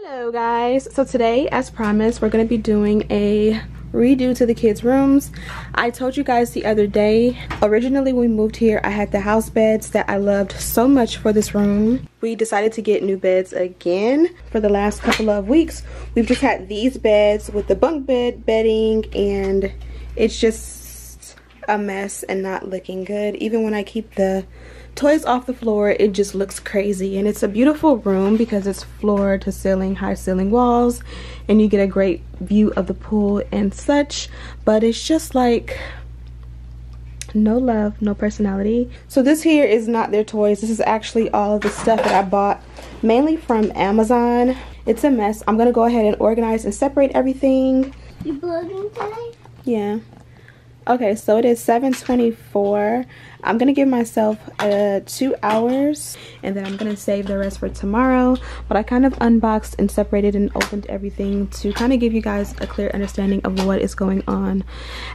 Hello guys, so today as promised we're going to be doing a redo to the kids rooms. I told you guys the other day, originally when we moved here I had the house beds that I loved so much for this room. We decided to get new beds again. For the last couple of weeks we've just had these beds with the bunk bed bedding, and it's just a mess and not looking good. Even when I keep the toys off the floor, it just looks crazy. And it's a beautiful room because it's floor to ceiling, high ceiling walls, and you get a great view of the pool and such, but it's just like no love, no personality. So this here is not their toys. This is actually all of the stuff that I bought mainly from Amazon. It's a mess. I'm gonna go ahead and organize and separate everything. You vlogging today? Yeah. Okay, so it is 7:24. I'm gonna give myself 2 hours and then I'm gonna save the rest for tomorrow. But I kind of unboxed and separated and opened everything to kind of give you guys a clear understanding of what is going on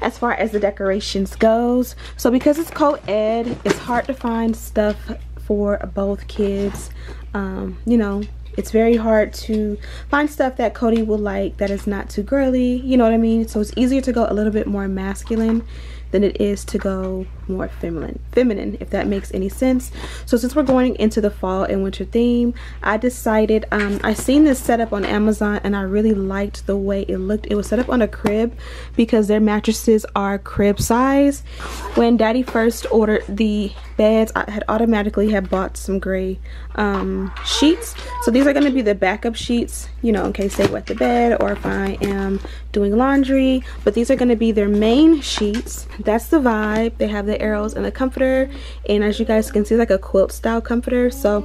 as far as the decorations goes. So because it's co-ed, it's hard to find stuff for both kids. You know, it's very hard to find stuff that Cody will like that is not too girly, you know what I mean? So it's easier to go a little bit more masculine than it is to go more feminine, if that makes any sense. So since we're going into the fall and winter theme, I decided, I seen this setup on Amazon and I really liked the way it looked. It was set up on a crib because their mattresses are crib size. When Daddy first ordered the beds, I had automatically bought some gray sheets. So these are going to be the backup sheets, you know, in case they wet the bed or if I am doing laundry. But these are going to be their main sheets. That's the vibe. They have the arrows and the comforter, and as you guys can see, like a quilt style comforter. So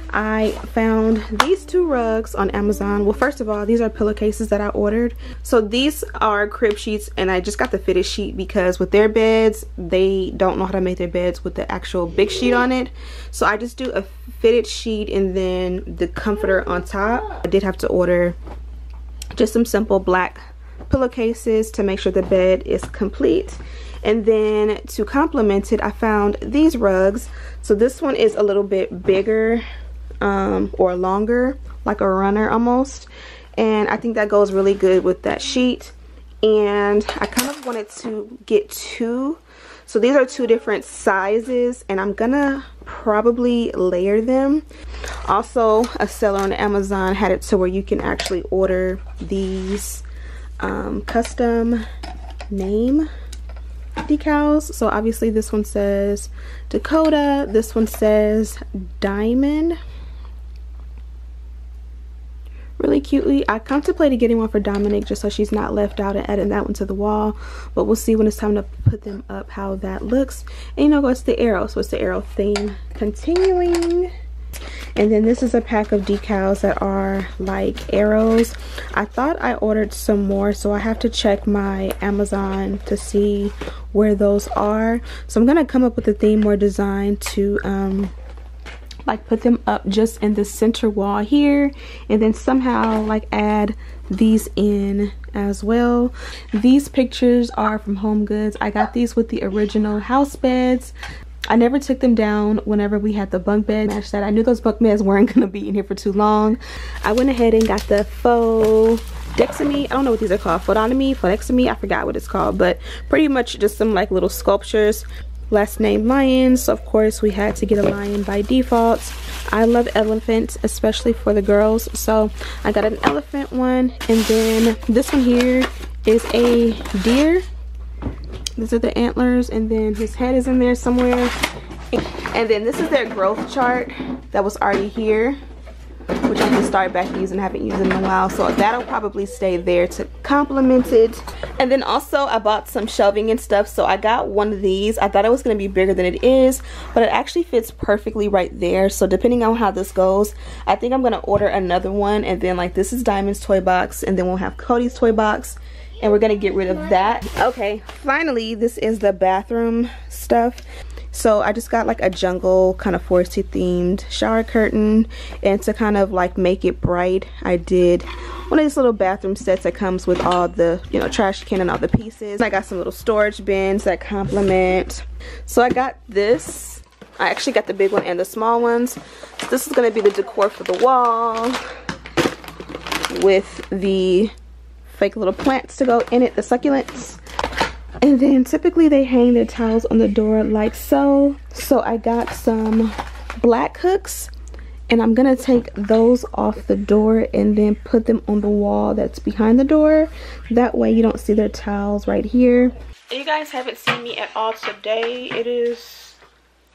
I found these two rugs on Amazon. Well, first of all, these are pillowcases that I ordered. So these are crib sheets, and I just got the fitted sheet because with their beds, they don't know how to make their beds with the actual big sheet on it. So I just do a fitted sheet and then the comforter on top. I did have to order just some simple black pillowcases to make sure the bed is complete. And then to complement it, I found these rugs. So this one is a little bit bigger or longer, like a runner almost, and I think that goes really good with that sheet. And I kind of wanted to get two, so these are two different sizes, and I'm gonna probably layer them. Also, a seller on Amazon had it to where you can actually order these custom name decals. So obviously this one says Dakota, this one says Diamond. Really cutely. I contemplated getting one for Dominic just so she's not left out and adding that one to the wall, but we'll see when it's time to put them up how that looks. And you know, it's the arrow, so it's the arrow theme continuing. And then this is a pack of decals that are like arrows. I thought I ordered some more, so I have to check my Amazon to see where those are. So I'm gonna come up with a theme or design to like put them up just in the center wall here, and then somehow like add these in as well. These pictures are from Home Goods. I got these with the original house beds. I never took them down whenever we had the bunk bed match that. I knew those bunk beds weren't gonna be in here for too long. I went ahead and got the faux dexamy. I don't know what these are called. Phonexamy, I forgot what it's called, but pretty much just some like little sculptures. Last name lions, so of course we had to get a lion by default. I love elephants, especially for the girls, so I got an elephant one. And then this one here is a deer. These are the antlers, and then his head is in there somewhere. And then this is their growth chart that was already here, which I'm gonna start back using. I haven't used it in a while, so that'll probably stay there to complement it. And then also I bought some shelving and stuff, so I got one of these. I thought it was gonna be bigger than it is, but it actually fits perfectly right there. So depending on how this goes, I think I'm gonna order another one. And then like this is Diamond's toy box, and then we'll have Cody's toy box, and we're gonna get rid of that. Okay, finally, this is the bathroom stuff. So I just got like a jungle kind of foresty themed shower curtain, and to kind of like make it bright, I did one of these little bathroom sets that comes with all the, you know, trash can and all the pieces. I got some little storage bins that complement. So I got this. I actually got the big one and the small ones. So this is going to be the decor for the wall. with the fake little plants to go in it, the succulents. And then typically they hang their towels on the door like so. So I got some black hooks, and I'm gonna take those off the door and then put them on the wall that's behind the door. That way you don't see their towels right here. And you guys haven't seen me at all today. It is,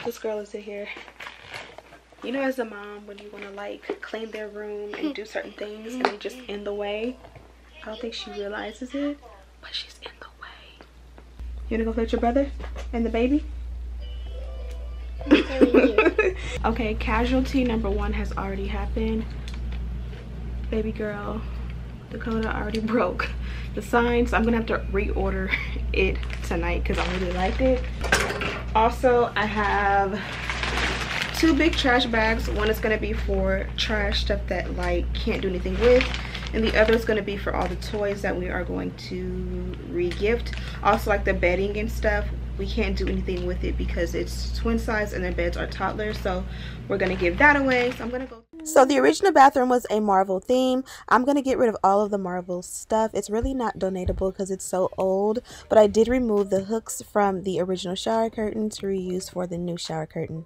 this girl is in here. You know, as a mom, when you want to like clean their room and do certain things and they're just in the way. I don't think she realizes it, but she's in the way. You wanna go fetch your brother and the baby? Okay, casualty number 1 has already happened. Baby girl Dakota already broke the sign, so I'm gonna have to reorder it tonight because I really liked it. Also, I have 2 big trash bags. One is gonna be for trash stuff that like can't do anything with, and the other is going to be for all the toys that we are going to re-gift. Also, like the bedding and stuff, we can't do anything with it because it's twin size and their beds are toddlers, so we're going to give that away. So I'm going to go. So the original bathroom was a Marvel theme. I'm going to get rid of all of the Marvel stuff. It's really not donatable because it's so old, but I did remove the hooks from the original shower curtain to reuse for the new shower curtain.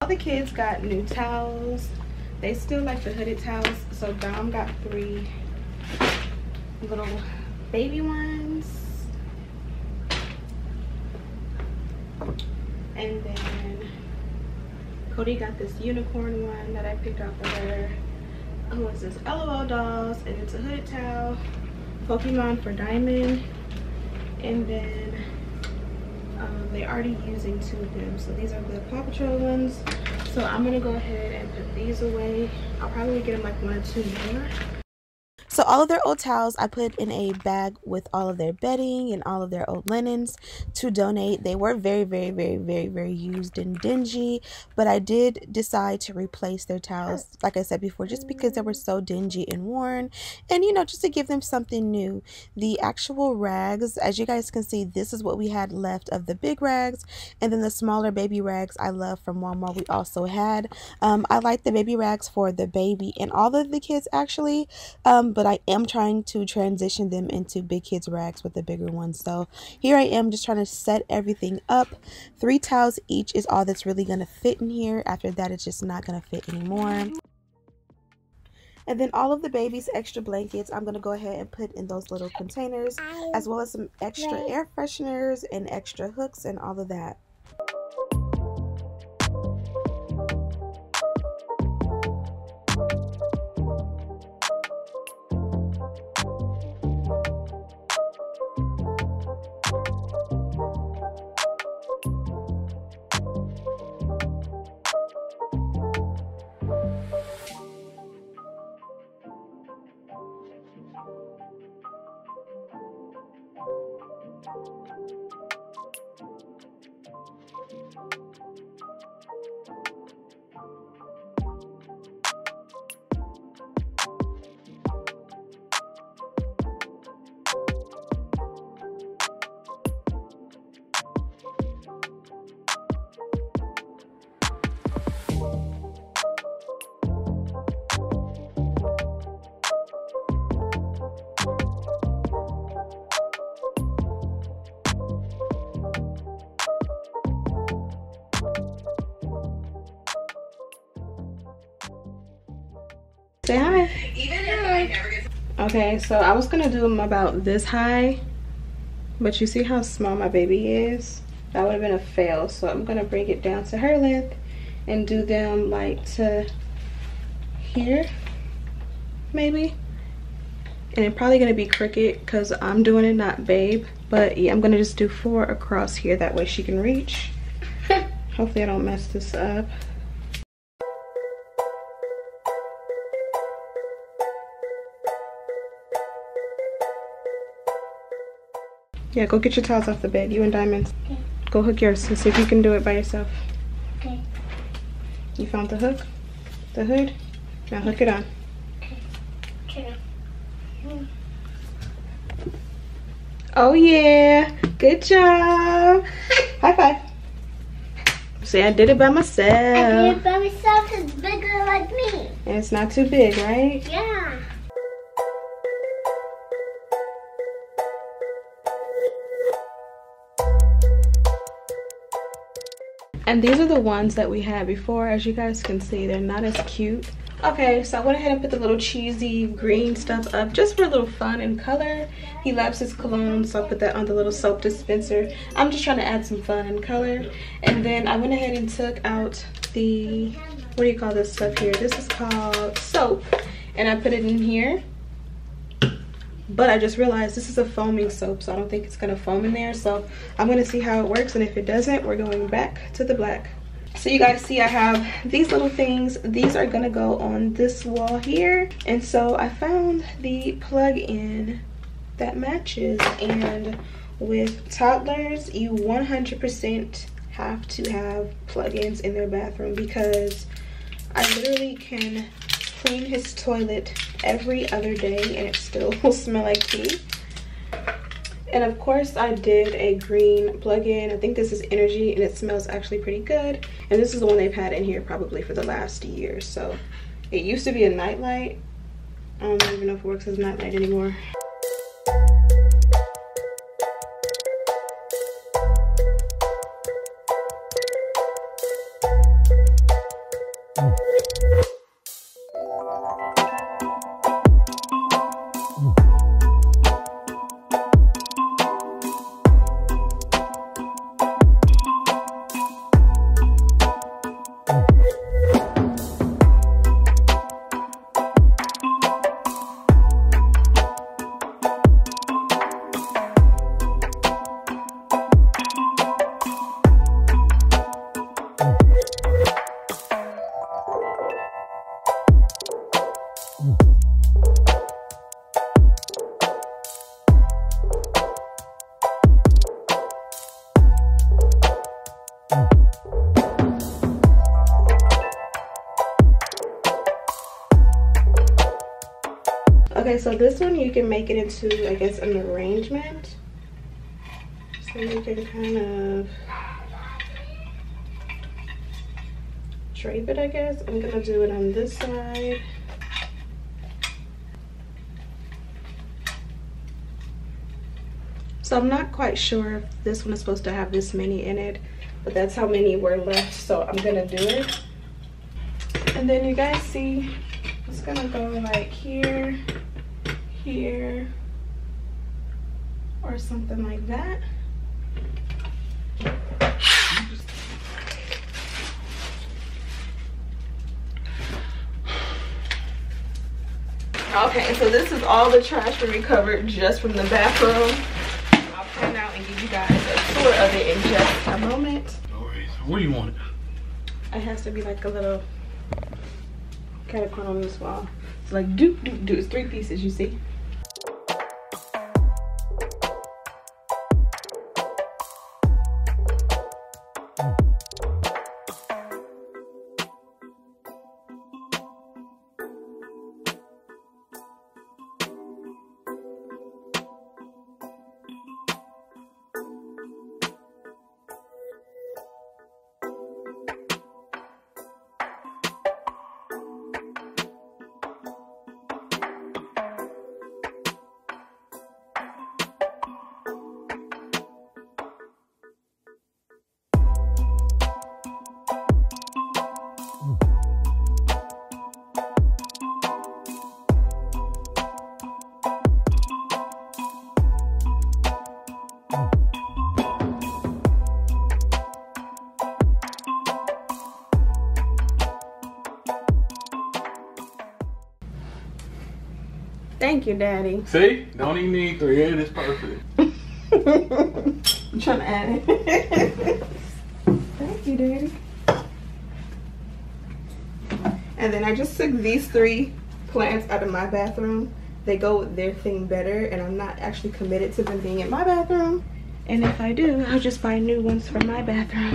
All the kids got new towels. They still like the hooded towels, so Dom got 3 little baby ones. And then Cody got this unicorn one that I picked out for her. Who is this? LOL dolls, and it's a hooded towel. Pokemon for Diamond. And then they're already using 2 of them, so these are the Paw Patrol ones. So I'm gonna go ahead and put these away. I'll probably get them like 1 or 2 more. So all of their old towels I put in a bag with all of their bedding and all of their old linens to donate. They were very used and dingy, but I did decide to replace their towels, like I said before, just because they were so dingy and worn, and you know, just to give them something new. The actual rags, as you guys can see, this is what we had left of the big rags, and then the smaller baby rags I love from Walmart we also had. I like the baby rags for the baby and all of the kids actually, but I am trying to transition them into big kids rags with the bigger ones. So here I am just trying to set everything up. 3 towels each is all that's really going to fit in here. After that, it's just not going to fit anymore. And then all of the baby's extra blankets I'm going to go ahead and put in those little containers, as well as some extra air fresheners and extra hooks and all of that. Say hi. Okay, so I was gonna do them about this high, but you see how small my baby is? That would have been a fail. So I'm gonna bring it down to her length and do them like to here, maybe. And it's probably gonna be crooked because I'm doing it, not babe. But yeah, I'm gonna just do 4 across here. That way she can reach. Hopefully I don't mess this up. Yeah, go get your towels off the bed, you and Diamonds. Okay. Go hook yours and see if you can do it by yourself. Okay. You found the hook? The hood? Now hook it on. Okay. Okay. Oh yeah, good job. High five. See, I did it by myself. I did it by myself. It's bigger like me. And it's not too big, right? Yeah. And these are the ones that we had before. As you guys can see, they're not as cute. Okay, so I went ahead and put the little cheesy green stuff up just for a little fun and color. He loves his cologne, so I put that on the little soap dispenser. I'm just trying to add some fun and color. And then I went ahead and took out the, what do you call this stuff here? This is called soap. And I put it in here. But I just realized this is a foaming soap, so I don't think it's gonna foam in there. So I'm gonna see how it works, and if it doesn't, we're going back to the black. So you guys see I have these little things. These are gonna go on this wall here. And so I found the plug-in that matches. And with toddlers, you 100% have to have plug-ins in their bathroom, because I literally can clean his toilet every other day and it still will smell like pee. And of course I did a green plug-in. I think this is Energy, and it smells actually pretty good. And this is the one they've had in here probably for the last year. So it used to be a nightlight. I don't even know if it works as a nightlight anymore. Okay, so this one you can make it into, I guess, an arrangement. So you can kind of drape it, I guess. I'm gonna do it on this side. So I'm not quite sure if this one is supposed to have this many in it, but that's how many were left, so I'm gonna do it. And then you guys see, it's gonna go like here, here, or something like that. Okay, so this is all the trash we recovered just from the bathroom. I'll pan out and give you guys a tour of it in just a moment. Alright, so what do you want? It has to be like a little caterpillar on this wall. It's like do. It's 3 pieces, you see. Thank you, Daddy. See? Don't even need 3. It is perfect. I'm trying to add it. Thank you, Daddy. And then I just took these 3 plants out of my bathroom. They go with their thing better, and I'm not actually committed to them being in my bathroom. And if I do, I'll just buy new ones for my bathroom.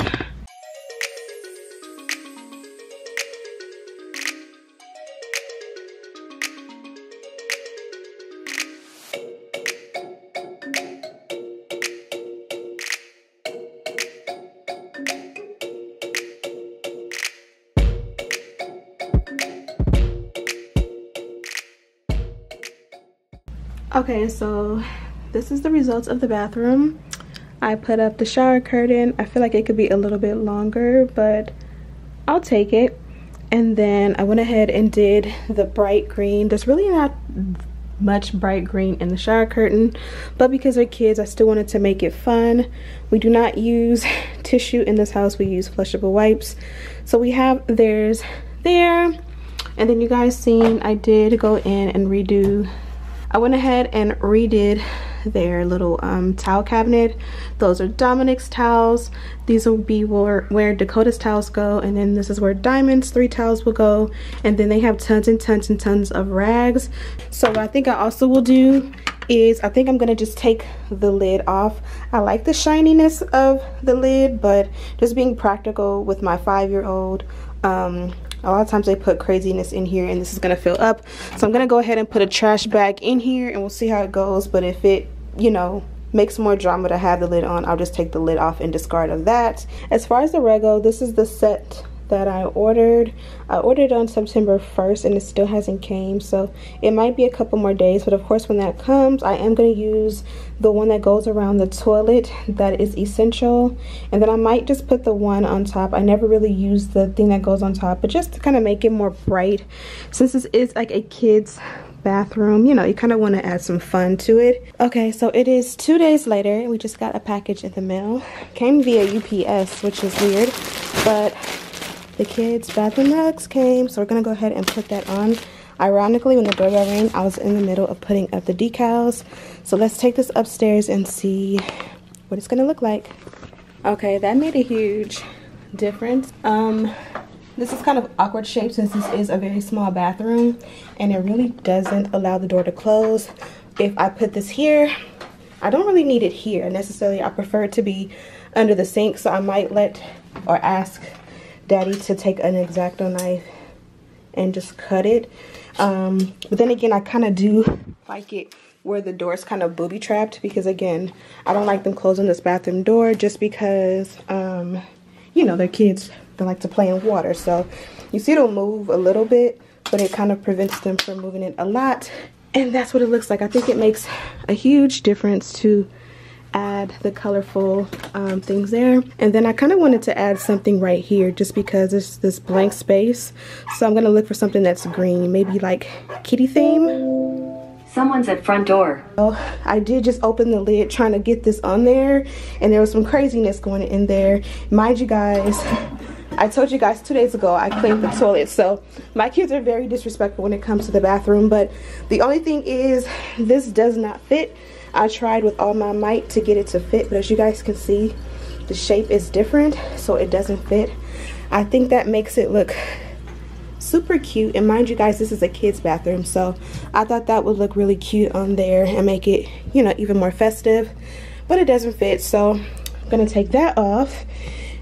Okay, so this is the results of the bathroom. I put up the shower curtain. I feel like it could be a little bit longer, but I'll take it. And then I went ahead and did the bright green. There's really not much bright green in the shower curtain, but because they're kids, I still wanted to make it fun. We do not use tissue in this house. We use flushable wipes. So we have theirs there. And then you guys seen I did go in and redo, I went ahead and redid their little towel cabinet. Those are Dominic's towels. These will be where Dakota's towels go, and then this is where Diamond's 3 towels will go. And then they have tons and tons and tons of rags. So what I think I also will do is I think I'm gonna just take the lid off. I like the shininess of the lid, but just being practical with my 5-year-old, a lot of times they put craziness in here and this is gonna fill up. So I'm gonna go ahead and put a trash bag in here and we'll see how it goes. But if it, you know, makes more drama to have the lid on, I'll just take the lid off and discard of that. As far as the Rego, this is the set that I ordered. I ordered on September 1st and it still hasn't came, so it might be a couple more days. But of course when that comes, I am going to use the one that goes around the toilet. That is essential. And then I might just put the one on top. I never really use the thing that goes on top, but just to kind of make it more bright, since this is like a kid's bathroom, you know, you kind of want to add some fun to it. Okay, so it is 2 days later. We just got a package in the mail. Came via UPS, which is weird, but the kids' bathroom rugs came, so we're gonna go ahead and put that on. Ironically, when the doorbell rang, I was in the middle of putting up the decals. So let's take this upstairs and see what it's gonna look like. Okay, that made a huge difference. This is kind of awkward shape since this is a very small bathroom and it really doesn't allow the door to close. If I put this here, I don't really need it here necessarily. I prefer it to be under the sink, so I might let or ask Daddy to take an X-Acto knife and just cut it. But then again, I kind of do like it where the door is kind of booby trapped, because again, I don't like them closing this bathroom door just because, you know, they're kids. They like to play in water. So you see it'll move a little bit, but it kind of prevents them from moving it a lot. And that's what it looks like. I think it makes a huge difference to add the colorful things there. And then I kind of wanted to add something right here just because there's this blank space. So I'm gonna look for something that's green, maybe like kitty theme. Someone's at front door. Oh, I did just open the lid trying to get this on there, and there was some craziness going in there. Mind you guys, I told you guys 2 days ago I cleaned the toilet, so my kids are very disrespectful when it comes to the bathroom. But the only thing is, this does not fit. I tried with all my might to get it to fit, but as you guys can see, the shape is different, so it doesn't fit. I think that makes it look super cute. And mind you guys, this is a kid's bathroom, so I thought that would look really cute on there and make it, you know, even more festive. But it doesn't fit, so I'm gonna take that off.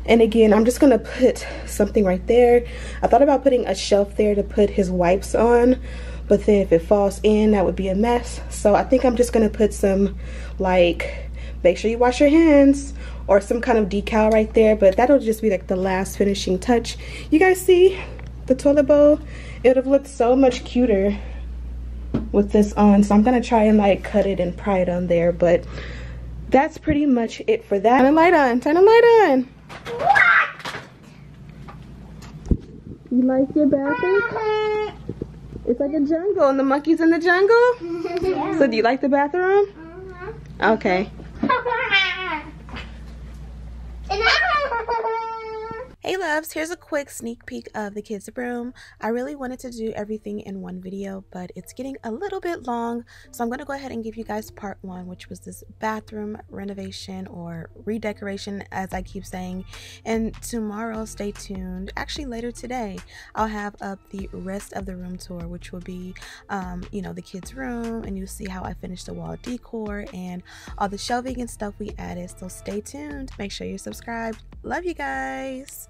And again, I'm just gonna put something right there. I thought about putting a shelf there to put his wipes on, but then if it falls in, that would be a mess. So I think I'm just gonna put some, like, make sure you wash your hands, or some kind of decal right there. But that'll just be like the last finishing touch. You guys see the toilet bowl? It would have looked so much cuter with this on. So I'm gonna try and like cut it and pry it on there. But that's pretty much it for that. Turn the light on, turn the light on. You like your bathroom? It's like a jungle, and the monkey's in the jungle? Yeah. So do you like the bathroom? Okay. Hey loves, here's a quick sneak peek of the kids' room. I really wanted to do everything in one video, but it's getting a little bit long, so I'm going to go ahead and give you guys part one, which was this bathroom renovation or redecoration, as I keep saying. And tomorrow, stay tuned, actually later today, I'll have up the rest of the room tour, which will be you know, the kids' room, and you'll see how I finished the wall decor and all the shelving and stuff we added. So stay tuned, make sure you're subscribed. Love you guys.